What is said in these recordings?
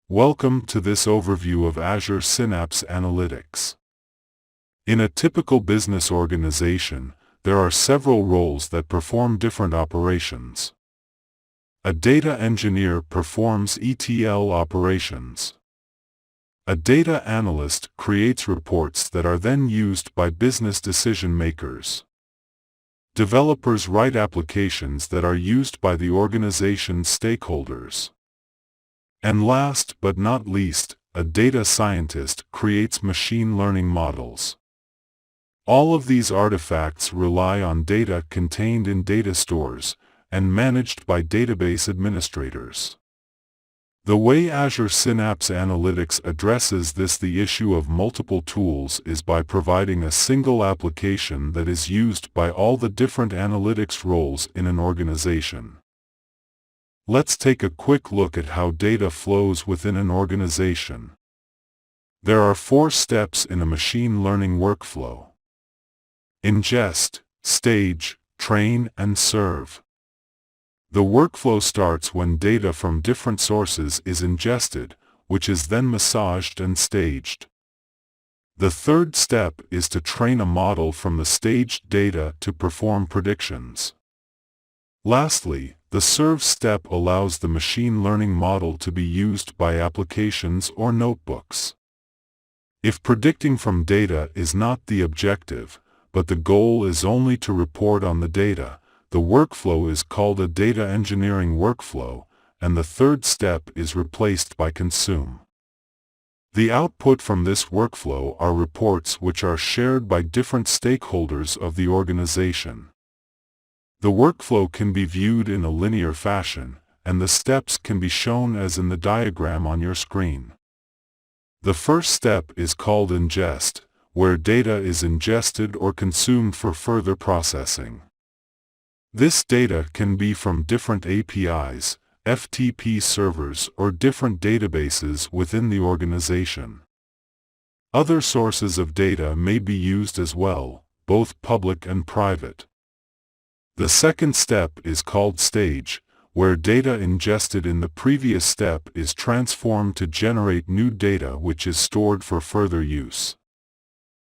Welcome to this overview of Azure Synapse Analytics. In a typical business organization, there are several roles that perform different operations. A data engineer performs ETL operations. A data analyst creates reports that are then used by business decision makers. Developers write applications that are used by the organization's stakeholders. And last but not least, a data scientist creates machine learning models. All of these artifacts rely on data contained in data stores and managed by database administrators. The way Azure Synapse Analytics addresses the issue of multiple tools is by providing a single application that is used by all the different analytics roles in an organization. Let's take a quick look at how data flows within an organization. There are 4 steps in a machine learning workflow: ingest, stage, train, and serve. The workflow starts when data from different sources is ingested, which is then massaged and staged. The third step is to train a model from the staged data to perform predictions. Lastly, the serve step allows the machine learning model to be used by applications or notebooks. If predicting from data is not the objective, but the goal is only to report on the data, the workflow is called a data engineering workflow, and the third step is replaced by consume. The output from this workflow are reports which are shared by different stakeholders of the organization. The workflow can be viewed in a linear fashion, and the steps can be shown as in the diagram on your screen. The first step is called ingest, where data is ingested or consumed for further processing. This data can be from different APIs, FTP servers, or different databases within the organization. Other sources of data may be used as well, both public and private. The second step is called stage, where data ingested in the previous step is transformed to generate new data which is stored for further use.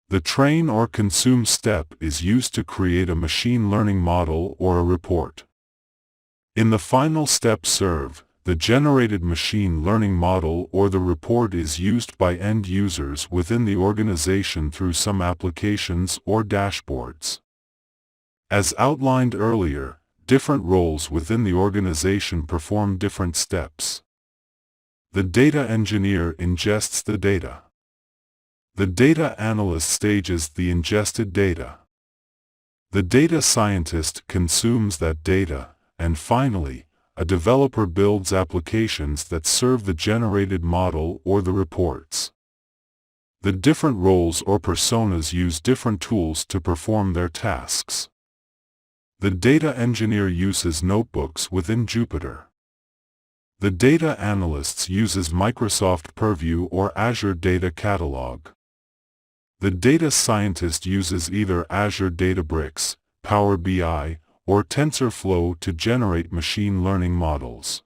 The train or consume step is used to create a machine learning model or a report. In the final step serve, the generated machine learning model or the report is used by end users within the organization through some applications or dashboards. As outlined earlier, different roles within the organization perform different steps. The data engineer ingests the data. The data analyst stages the ingested data. The data scientist consumes that data, and finally, a developer builds applications that serve the generated model or the reports. The different roles or personas use different tools to perform their tasks. The data engineer uses notebooks within Jupyter. The data analyst uses Microsoft Purview or Azure Data Catalog. The data scientist uses either Azure Databricks, Power BI, or TensorFlow to generate machine learning models.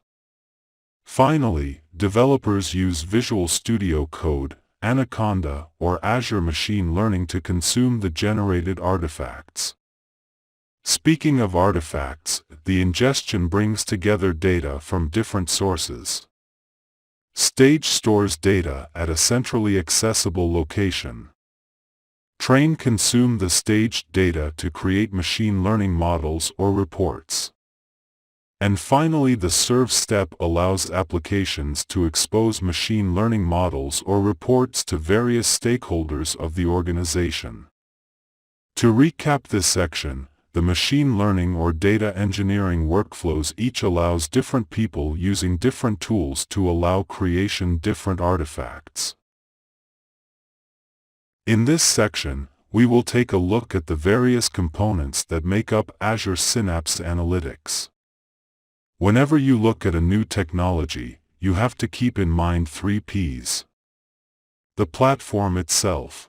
Finally, developers use Visual Studio Code, Anaconda, or Azure Machine Learning to consume the generated artifacts. Speaking of artifacts, the ingestion brings together data from different sources. Stage stores data at a centrally accessible location. Train consume the staged data to create machine learning models or reports. And finally, the serve step allows applications to expose machine learning models or reports to various stakeholders of the organization. To recap this section, the machine learning or data engineering workflows each allows different people using different tools to allow creation different artifacts. In this section, we will take a look at the various components that make up Azure Synapse Analytics. Whenever you look at a new technology, you have to keep in mind 3 P's. The platform itself.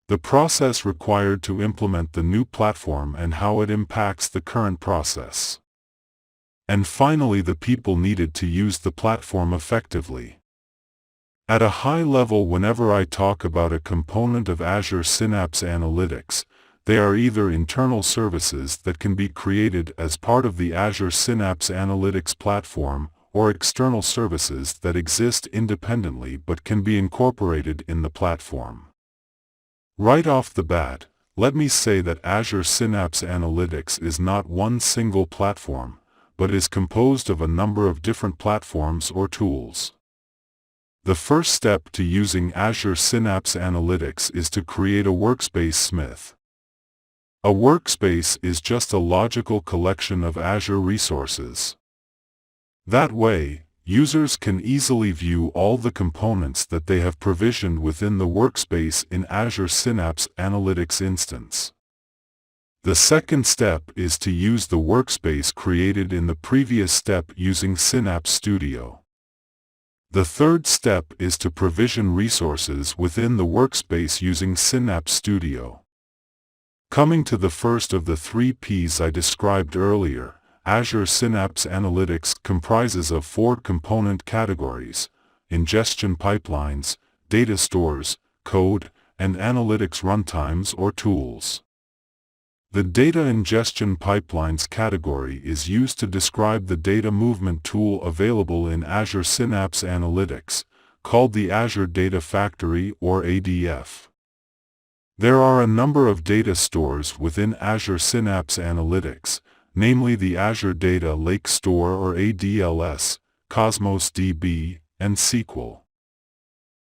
The process required to implement the new platform and how it impacts the current process. And finally, the people needed to use the platform effectively. At a high level, whenever I talk about a component of Azure Synapse Analytics, they are either internal services that can be created as part of the Azure Synapse Analytics platform, or external services that exist independently but can be incorporated in the platform. Right off the bat, let me say that Azure Synapse Analytics is not one single platform, but is composed of a number of different platforms or tools. The first step to using Azure Synapse Analytics is to create a workspace Smith. A workspace is just a logical collection of Azure resources. That way, users can easily view all the components that they have provisioned within the workspace in Azure Synapse Analytics instance. The second step is to use the workspace created in the previous step using Synapse Studio. The third step is to provision resources within the workspace using Synapse Studio. Coming to the first of the 3 P's I described earlier, Azure Synapse Analytics comprises of 4 component categories: ingestion pipelines, data stores, code, and analytics runtimes or tools. The data ingestion pipelines category is used to describe the data movement tool available in Azure Synapse Analytics, called the Azure Data Factory or ADF. There are a number of data stores within Azure Synapse Analytics, namely the Azure Data Lake Store or ADLS, Cosmos DB, and SQL.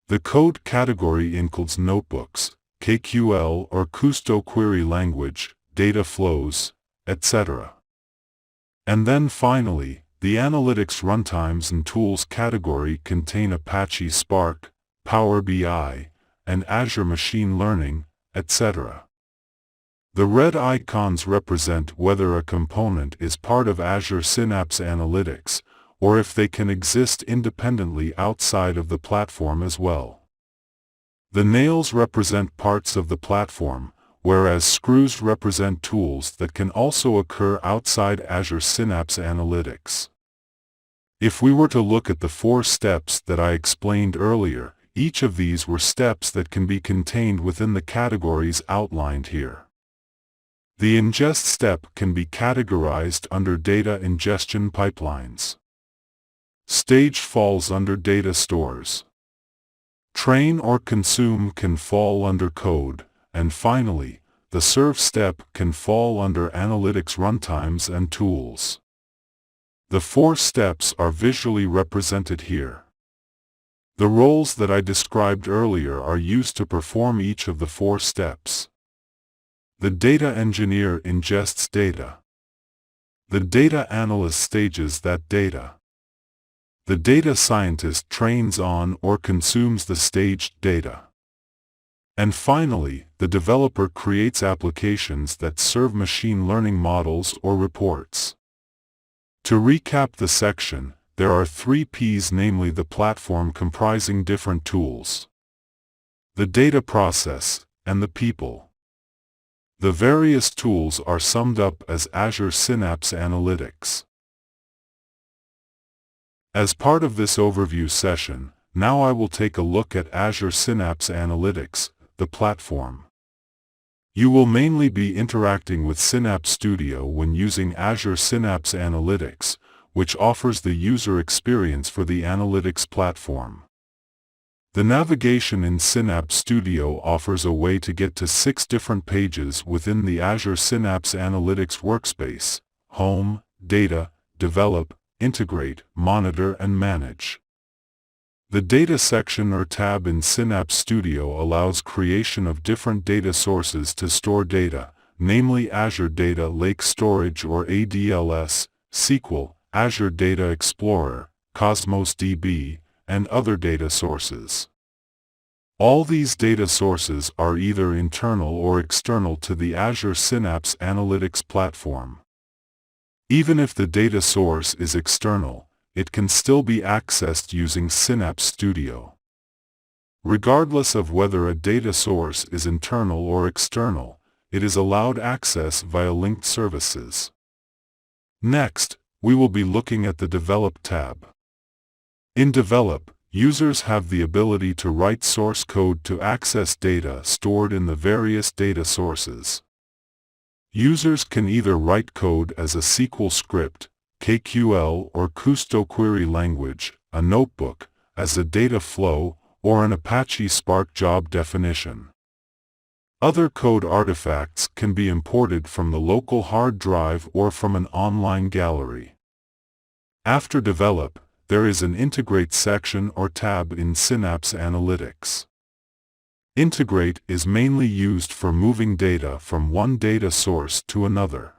The code category includes notebooks, KQL or Kusto query language, data flows, etc. And then finally, the analytics runtimes and tools category contain Apache Spark, Power BI, and Azure Machine Learning, etc. The red icons represent whether a component is part of Azure Synapse Analytics, or if they can exist independently outside of the platform as well. The nails represent parts of the platform, whereas screws represent tools that can also occur outside Azure Synapse Analytics. If we were to look at the 4 steps that I explained earlier, each of these were steps that can be contained within the categories outlined here. The ingest step can be categorized under data ingestion pipelines. Stage falls under data stores. Train or consume can fall under code, and finally, the serve step can fall under analytics runtimes and tools. The 4 steps are visually represented here. The roles that I described earlier are used to perform each of the 4 steps. The data engineer ingests data. The data analyst stages that data. The data scientist trains on or consumes the staged data. And finally, the developer creates applications that serve machine learning models or reports. To recap the section, there are 3 P's, namely the platform comprising different tools, the data process, and the people. The various tools are summed up as Azure Synapse Analytics. As part of this overview session, now I will take a look at Azure Synapse Analytics, the platform. You will mainly be interacting with Synapse Studio when using Azure Synapse Analytics, which offers the user experience for the analytics platform. The navigation in Synapse Studio offers a way to get to 6 different pages within the Azure Synapse Analytics workspace: Home, Data, Develop, Integrate, Monitor and Manage. The Data section or tab in Synapse Studio allows creation of different data sources to store data, namely Azure Data Lake Storage or ADLS, SQL, Azure Data Explorer, Cosmos DB, and other data sources. All these data sources are either internal or external to the Azure Synapse Analytics platform. Even if the data source is external, it can still be accessed using Synapse Studio. Regardless of whether a data source is internal or external, it is allowed access via linked services. Next, we will be looking at the Develop tab. In Develop, users have the ability to write source code to access data stored in the various data sources. Users can either write code as a SQL script, KQL or Custo query language, a notebook, as a data flow, or an Apache Spark job definition. Other code artifacts can be imported from the local hard drive or from an online gallery. After develop, there is an Integrate section or tab in Synapse Analytics. Integrate is mainly used for moving data from one data source to another.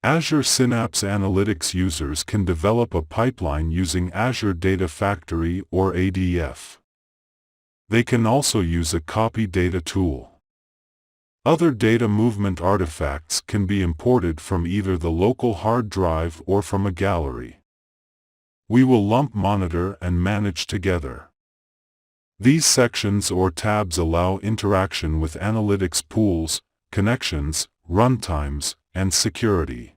Azure Synapse Analytics users can develop a pipeline using Azure Data Factory or ADF. They can also use a copy data tool. Other data movement artifacts can be imported from either the local hard drive or from a gallery. We will lump monitor and manage together. These sections or tabs allow interaction with analytics pools, connections, runtimes, and security.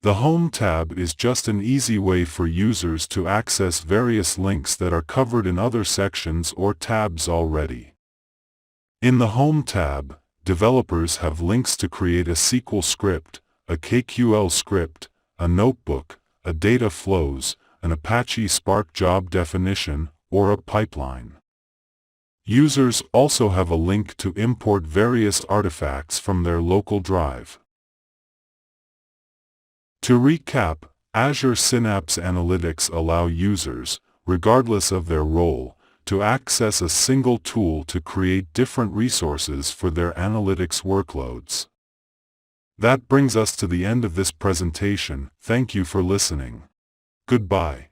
The Home tab is just an easy way for users to access various links that are covered in other sections or tabs already. In the Home tab, developers have links to create a SQL script, a KQL script, a notebook, a data flows, an Apache Spark job definition, or a pipeline. Users also have a link to import various artifacts from their local drive. To recap, Azure Synapse Analytics allow users, regardless of their role, to access a single tool to create different resources for their analytics workloads. That brings us to the end of this presentation. Thank you for listening. Goodbye.